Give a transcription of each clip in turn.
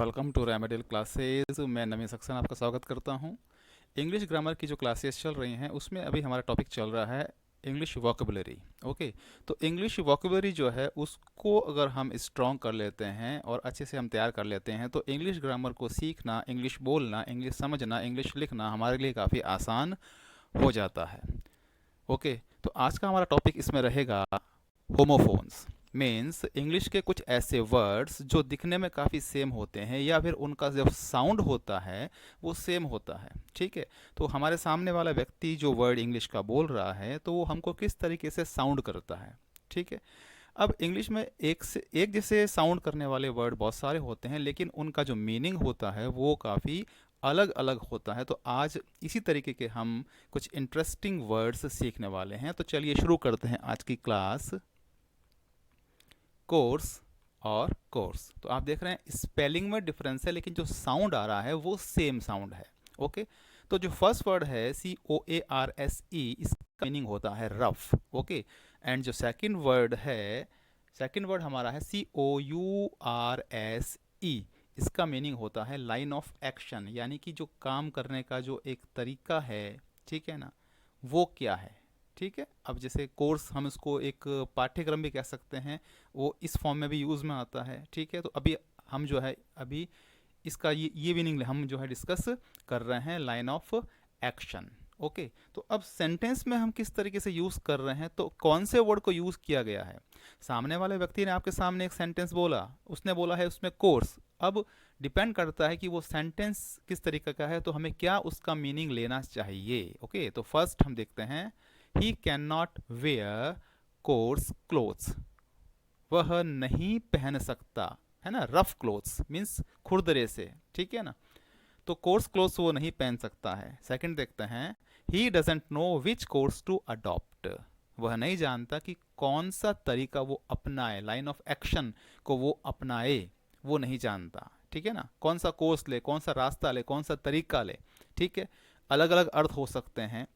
Welcome to remedial classes. मैं नवीन सक्सेना आपका स्वागत करता हूं। इंग्लिश ग्रामर की जो क्लासेस चल रही हैं उसमें अभी हमारा टॉपिक चल रहा है इंग्लिश वोकेबुलरी। ओके, तो इंग्लिश वोकेबुलरी जो है उसको अगर हम स्ट्रॉन्ग कर लेते हैं और अच्छे से हम तैयार कर लेते हैं तो इंग्लिश ग्रामर को सीखना, इंग्लिश बोलना, इंग्लिश समझना, इंग्लिश लिखना हमारे लिए काफ़ी आसान हो जाता है। ओके, तो आज का हमारा टॉपिक इसमें रहेगा होमोफोन्स। मीन्स इंग्लिश के कुछ ऐसे वर्ड्स जो दिखने में काफ़ी सेम होते हैं या फिर उनका जो साउंड होता है वो सेम होता है। ठीक है, तो हमारे सामने वाला व्यक्ति जो वर्ड इंग्लिश का बोल रहा है तो वो हमको किस तरीके से साउंड करता है। ठीक है, अब इंग्लिश में एक से एक जैसे साउंड करने वाले वर्ड बहुत सारे होते हैं लेकिन उनका जो मीनिंग होता है वो काफ़ी अलग अलग होता है। तो आज इसी तरीके के हम कुछ इंटरेस्टिंग वर्ड्स सीखने वाले हैं। तो चलिए शुरू करते हैं आज की क्लास। कोर्स और कोर्स, तो आप देख रहे हैं स्पेलिंग में डिफरेंस है लेकिन जो साउंड आ रहा है वो सेम साउंड है। ओके, तो जो फर्स्ट वर्ड है COARSE, इसका मीनिंग होता है रफ। ओके, एंड जो सेकंड वर्ड हमारा है COURSE, इसका मीनिंग होता है लाइन ऑफ एक्शन, यानी कि जो काम करने का जो एक तरीका है, ठीक है ना, वो क्या है। ठीक है, अब जैसे कोर्स हम इसको एक पाठ्यक्रम भी कह सकते हैं, वो इस फॉर्म में भी यूज़ में आता है। ठीक है, तो अभी हम जो है अभी इसका ये मीनिंग हम जो है डिस्कस कर रहे हैं, लाइन ऑफ एक्शन। ओके, तो अब सेंटेंस में हम किस तरीके से यूज़ कर रहे हैं, तो कौन से वर्ड को यूज़ किया गया है। सामने वाले व्यक्ति ने आपके सामने एक सेंटेंस बोला, उसने बोला है उसमें कोर्स। अब डिपेंड करता है कि वो सेंटेंस किस तरीके का है तो हमें क्या उसका मीनिंग लेना चाहिए। ओके, तो फर्स्ट हम देखते हैं, he can not wear coarse clothes, वह नहीं पहन सकता, है ना, रफ क्लोथ्स मीन्स खुरदरे से। ठीक है ना, तो कोर्स क्लोथ्स वो नहीं पहन सकता है। सेकंड देखते हैं, he doesn't know which course to adopt, वह नहीं जानता कि कौन सा तरीका वो अपनाए, लाइन ऑफ एक्शन को वो अपनाए, वो नहीं जानता। ठीक है ना, कौन सा कोर्स ले, कौन सा रास्ता ले, कौन सा तरीका ले। ठीक है, अलग अलग अर्थ हो सकते हैं।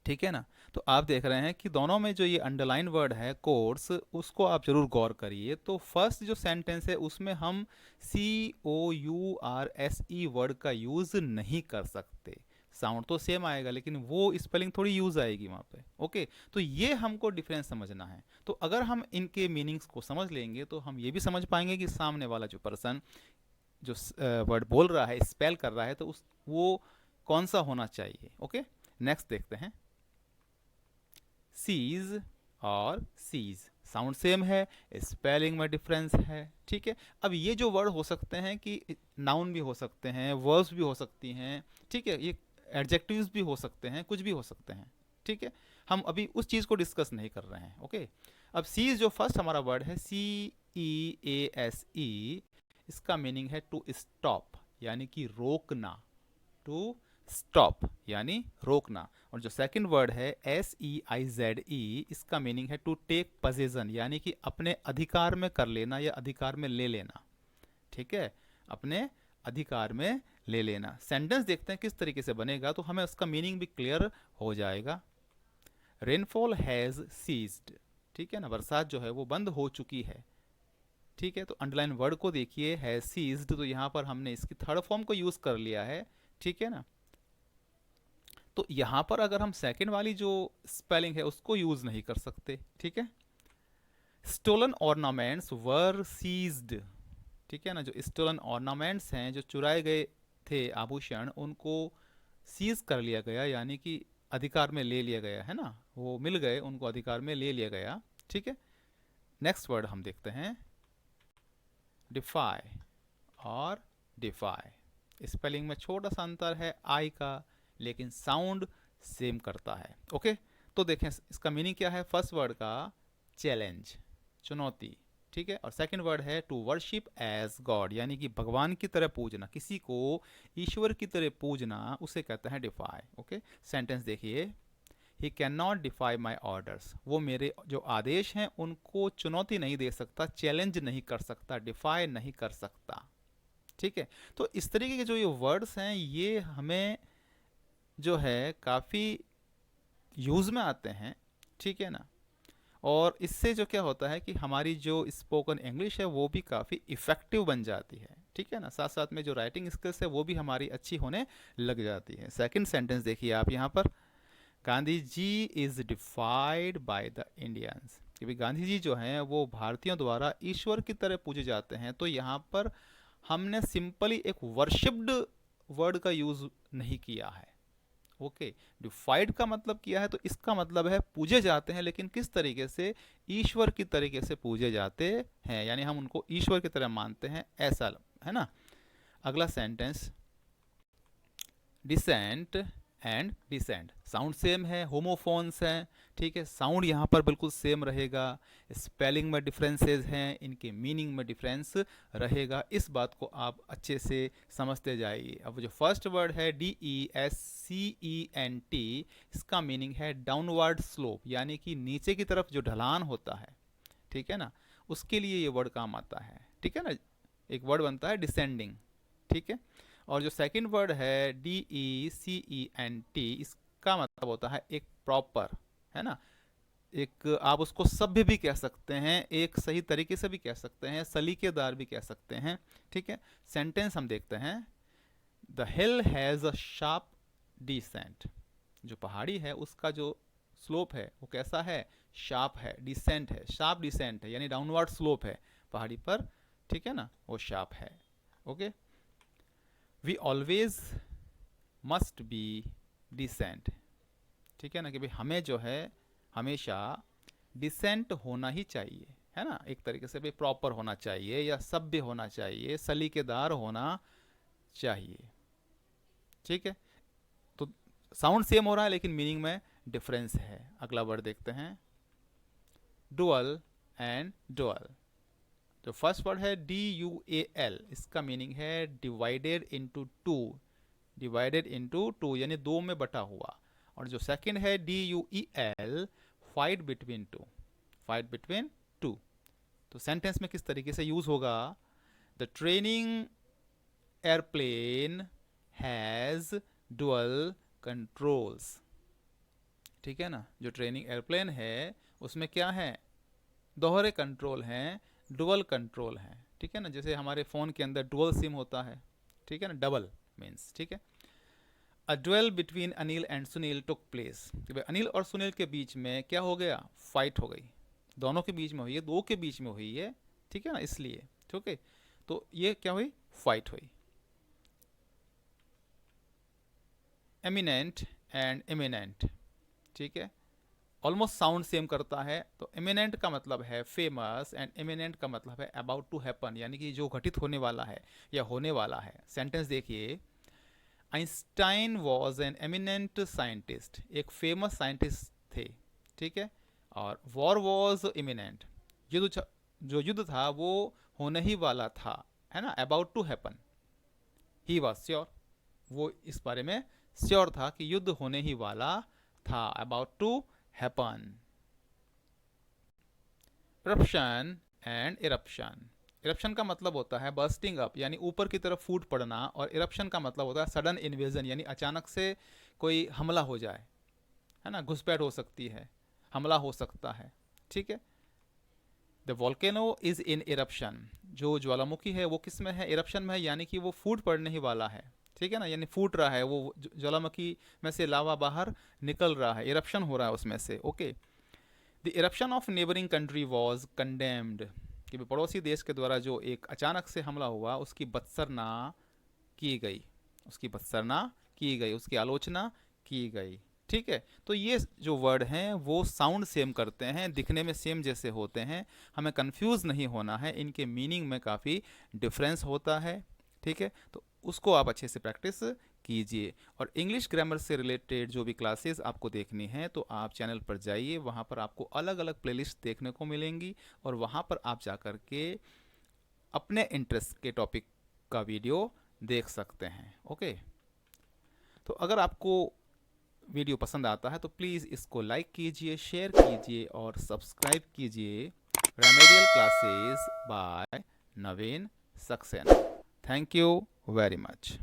ठीक है ना, तो आप देख रहे हैं कि दोनों में जो ये अंडरलाइन वर्ड है कोर्स, उसको आप जरूर गौर करिए। तो फर्स्ट जो सेंटेंस है उसमें हम COURSE वर्ड का यूज़ नहीं कर सकते। साउंड तो सेम आएगा लेकिन वो स्पेलिंग थोड़ी यूज़ आएगी वहाँ पे। ओके, तो ये हमको डिफरेंस समझना है। तो अगर हम इनके मीनिंग्स को समझ लेंगे तो हम ये भी समझ पाएंगे कि सामने वाला जो पर्सन जो वर्ड बोल रहा है, स्पेल कर रहा है, तो उस वो कौन सा होना चाहिए। ओके, नेक्स्ट देखते हैं, सीज और सीज, साउंड सेम है, स्पेलिंग में डिफरेंस है। ठीक है, अब ये जो वर्ड हो सकते हैं कि नाउन भी हो सकते हैं, वर्ब्स भी हो सकती हैं। ठीक है, ये एडजेक्टिव्स भी हो सकते हैं, कुछ भी हो सकते हैं। ठीक है, हम अभी उस चीज़ को डिस्कस नहीं कर रहे हैं। ओके, अब सीज जो फर्स्ट हमारा वर्ड है CEASE, इसका मीनिंग है टू स्टॉप, यानी कि रोकना। टू स्टॉप यानी रोकना। और जो सेकंड वर्ड है SEIZE, इसका मीनिंग है टू टेक पोजेशन, यानी कि अपने अधिकार में कर लेना या अधिकार में ले लेना। ठीक है, अपने अधिकार में ले लेना। सेंटेंस देखते हैं किस तरीके से बनेगा तो हमें उसका मीनिंग भी क्लियर हो जाएगा। रेनफॉल हैज़ सीज्ड, ठीक है ना, बरसात जो है वो बंद हो चुकी है। ठीक है, तो अंडरलाइन वर्ड को देखिए, हैज़ सीज्ड, तो यहाँ पर हमने इसकी थर्ड फॉर्म को यूज़ कर लिया है। ठीक है ना, तो यहां पर अगर हम सेकंड वाली जो स्पेलिंग है उसको यूज नहीं कर सकते। ठीक है, स्टोलन ऑर्नामेंट्स वर सीज्ड। ठीक है ना, जो स्टोलन ऑर्नामेंट्स हैं, जो चुराए गए थे आभूषण, उनको सीज कर लिया गया, यानी कि अधिकार में ले लिया गया, है ना, वो मिल गए, उनको अधिकार में ले लिया गया। ठीक है, नेक्स्ट वर्ड हम देखते हैं, डिफाई और डिफाई, स्पेलिंग में छोटा सा अंतर है आई का, लेकिन साउंड सेम करता है। ओके, तो देखें इसका मीनिंग क्या है। फर्स्ट वर्ड का चैलेंज, चुनौती। ठीक है, और सेकंड वर्ड है टू वर्शिप एज गॉड, यानी कि भगवान की तरह पूजना, किसी को ईश्वर की तरह पूजना, उसे कहते हैं डिफाई। ओके, सेंटेंस देखिए, he can not defy my orders, वो मेरे जो आदेश हैं उनको चुनौती नहीं दे सकता, चैलेंज नहीं कर सकता, डिफाई नहीं कर सकता। ठीक है, तो इस तरीके के जो ये वर्ड्स हैं ये हमें जो है काफ़ी यूज़ में आते हैं। ठीक है ना, और इससे जो क्या होता है कि हमारी जो स्पोकन इंग्लिश है वो भी काफ़ी इफ़ेक्टिव बन जाती है। ठीक है ना, साथ साथ में जो राइटिंग स्किल्स है वो भी हमारी अच्छी होने लग जाती है। सेकंड सेंटेंस देखिए आप यहाँ पर, Gandhi ji is defied by the Indians, कि भाई गांधी जी जो हैं वो भारतीयों द्वारा ईश्वर की तरह पूजे जाते हैं। तो यहाँ पर हमने सिंपली एक वर्शिप्ड वर्ड का यूज नहीं किया है। ओके, डिफाइड का मतलब किया है, तो इसका मतलब है पूजे जाते हैं, लेकिन किस तरीके से, ईश्वर की तरीके से पूजे जाते हैं, यानी हम उनको ईश्वर की तरह मानते हैं, ऐसा है ना। अगला sentence, descent and decent, sound same है, होमोफोन्स हैं, ठीक है, साउंड यहाँ पर बिल्कुल सेम रहेगा, स्पेलिंग में डिफरेंसेस हैं, इनके मीनिंग में डिफरेंस रहेगा। इस बात को आप अच्छे से समझते जाइए। अब जो फर्स्ट वर्ड है DESCENT, इसका मीनिंग है डाउनवर्ड स्लोप, यानी कि नीचे की तरफ जो ढलान होता है, ठीक है ना, उसके लिए ये वर्ड काम आता है, ठीक है ना। एक वर्ड बनता है डिसेंडिंग, ठीक है। और जो सेकंड वर्ड है DECENT, इसका मतलब होता है एक प्रॉपर, है ना, एक आप उसको सभ्य भी कह सकते हैं, एक सही तरीके से भी कह सकते हैं, सलीकेदार भी कह सकते हैं, ठीक है। सेंटेंस हम देखते हैं, the hill has a sharp descent, जो पहाड़ी है उसका जो स्लोप है वो कैसा है, शार्प है, डिसेंट है, शार्प डिसेंट है, यानी डाउनवर्ड स्लोप है पहाड़ी पर, ठीक है ना, वो शार्प है। Okay, we always must be decent, ठीक है ना, कि भाई हमें जो है हमेशा डिसेंट होना ही चाहिए, है ना, एक तरीके से भी प्रॉपर होना चाहिए, या सभ्य होना चाहिए, सलीकेदार होना चाहिए, ठीक है। तो साउंड सेम हो रहा है लेकिन मीनिंग में डिफरेंस है। अगला वर्ड देखते हैं, डुअल एंड डुअल। जो फर्स्ट वर्ड है DUAL, इसका मीनिंग है divided into two, divided into two यानी दो में बटा हुआ। और जो सेकंड है DUEL, fight between two, fight between two. तो सेंटेंस में किस तरीके से यूज होगा, the training airplane has dual controls, ठीक है ना, जो ट्रेनिंग एयरप्लेन है उसमें क्या है, दोहरे कंट्रोल हैं, डुअल कंट्रोल हैं, ठीक है ना, जैसे हमारे फ़ोन के अंदर डुअल सिम होता है, ठीक है ना, डबल मीन्स, ठीक है। A duel between Anil and Sunil took place, कि भाई अनिल और सुनील के बीच में क्या हो गया, फाइट हो गई, दोनों के बीच में हुई है, दो के बीच में हुई है, ठीक है ना, इसलिए, ठीक है। तो ये क्या हुई, फाइट हुई। एमिनेंट एंड इमिनेंट, ठीक है, ऑलमोस्ट साउंड सेम करता है। तो इमिनेंट का मतलब है फेमस, एंड इमिनेंट का मतलब है अबाउट टू हैपन, यानी कि जो घटित होने वाला है या होने वाला है। सेंटेंस देखिए, Einstein was an eminent scientist, एक फेमस साइंटिस्ट थे, ठीक है। और वॉर वॉज इमिनेंट, जो युद्ध था वो होने ही वाला था, है ना, about to happen, he was sure, वो इस बारे में श्योर था कि युद्ध होने ही वाला था, about to happen. Eruption and irruption, eruption का मतलब होता है बर्स्टिंग अप, यानी ऊपर की तरफ फूट पड़ना, और इरप्शन का मतलब होता है सडन इन्वेजन, यानी अचानक से कोई हमला हो जाए, है ना, घुसपैठ हो सकती है, हमला हो सकता है, ठीक है। The volcano is in eruption, जो ज्वालामुखी है वो किस में है, इरप्शन में है, यानी कि वो फूट पड़ने ही वाला है, ठीक है ना, यानी फूट रहा है, वो ज्वालामुखी में से लावा बाहर निकल रहा है, इरप्शन हो रहा है उसमें से। Okay, the eruption of neighbouring country was condemned, कि पड़ोसी देश के द्वारा जो एक अचानक से हमला हुआ उसकी बत्सरना की गई, उसकी बत्सरना की गई, उसकी आलोचना की गई, ठीक है। तो ये जो वर्ड हैं वो साउंड सेम करते हैं, दिखने में सेम जैसे होते हैं, हमें कंफ्यूज नहीं होना है, इनके मीनिंग में काफ़ी डिफरेंस होता है, ठीक है। तो उसको आप अच्छे से प्रैक्टिस कीजिए। और इंग्लिश ग्रामर से रिलेटेड जो भी क्लासेस आपको देखनी हैं तो आप चैनल पर जाइए, वहाँ पर आपको अलग अलग प्लेलिस्ट देखने को मिलेंगी, और वहाँ पर आप जा कर के अपने इंटरेस्ट के टॉपिक का वीडियो देख सकते हैं। ओके, तो अगर आपको वीडियो पसंद आता है तो प्लीज़ इसको लाइक कीजिए, शेयर कीजिए और सब्सक्राइब कीजिए। Remedial classes bye Naveen Saxena. Thank you very much.